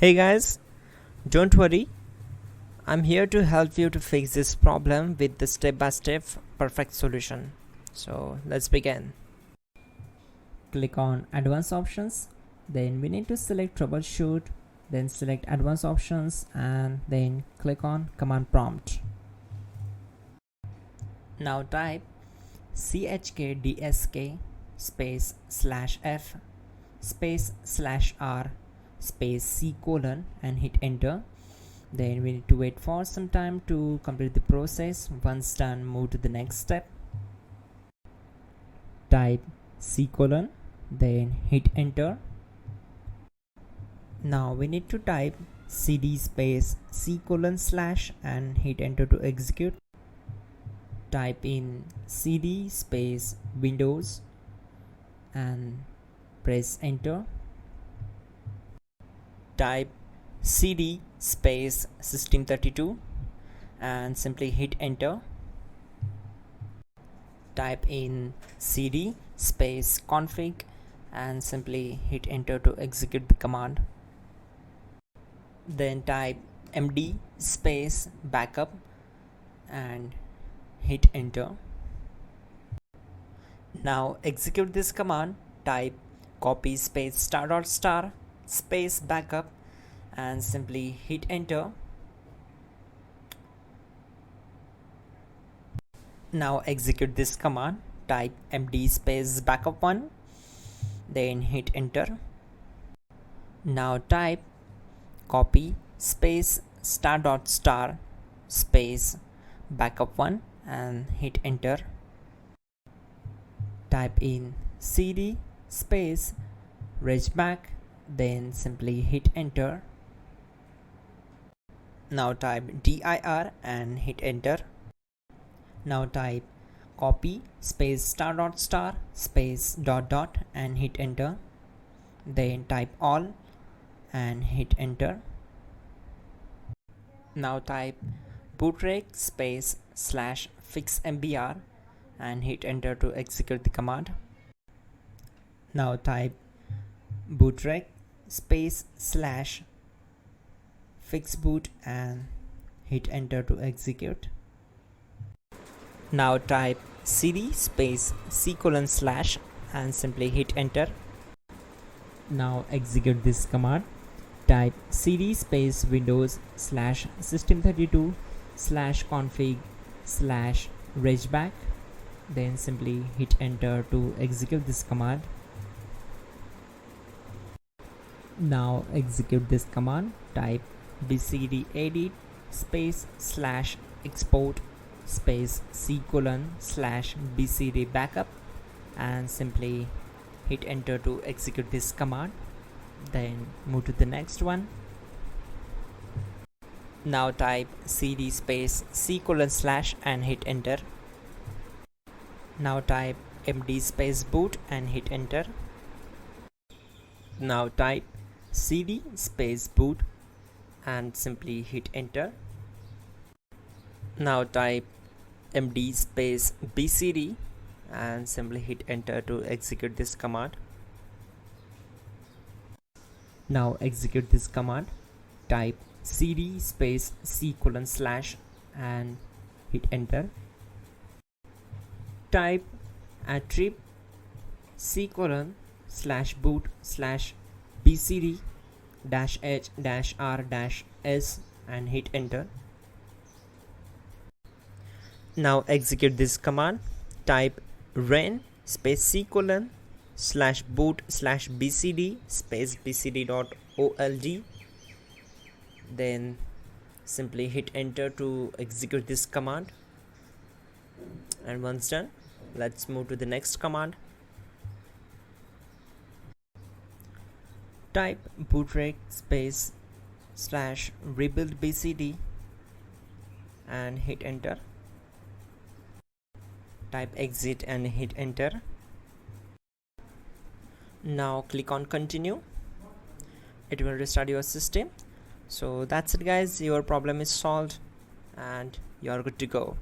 Hey guys, don't worry, I'm here to help you to fix this problem with the step-by-step perfect solution. So let's begin. Click on advanced options, then we need to select troubleshoot, then select advanced options and then click on command prompt. Now type chkdsk space /f space /r space c colon and hit enter. Then we need to wait for some time to complete the process. Once done, move to the next step. Type c colon, then hit enter. Now we need to type cd space c colon / and hit enter to execute. Type in cd space windows and press enter. Type cd space system32 and simply hit enter. Type in cd space config and simply hit enter to execute the command. Then type md space backup and hit enter. Now execute this command. Type copy space *** space backup and simply hit enter. Now execute this command. Type md space backup1, then hit enter. Now type copy space *** space backup1 and hit enter. Type in cd space regback, then simply hit enter. Now type dir and hit enter. Now type copy space *** space ... and hit enter. Then type all and hit enter. Now type bootrec space /fixmbr and hit enter to execute the command. Now type bootrec space /fixboot and hit enter to execute. Now type cd space c colon / and simply hit enter. Now execute this command. Type cd space windows /system32 /config /regback, then simply hit enter to execute this command. Now execute this command. Type bcd edit space /export space c colon /bcd backup and simply hit enter to execute this command. Then move to the next one. Now type cd space c colon / and hit enter. Now type md space boot and hit enter. Now type cd space boot and simply hit enter. Now type md space bcd and simply hit enter to execute this command. Now execute this command. Type cd space c colon / and hit enter. Type attrib c colon /boot /bcd -h -r-s and hit enter. Now execute this command. Type ren space c colon /boot /bcd space bcd.old, then simply hit enter to execute this command. And once done, let's move to the next command. Type bootrec space /rebuild bcd and hit enter. Type exit and hit enter. Now click on continue. It will restart your system. So that's it guys, your problem is solved and you're good to go.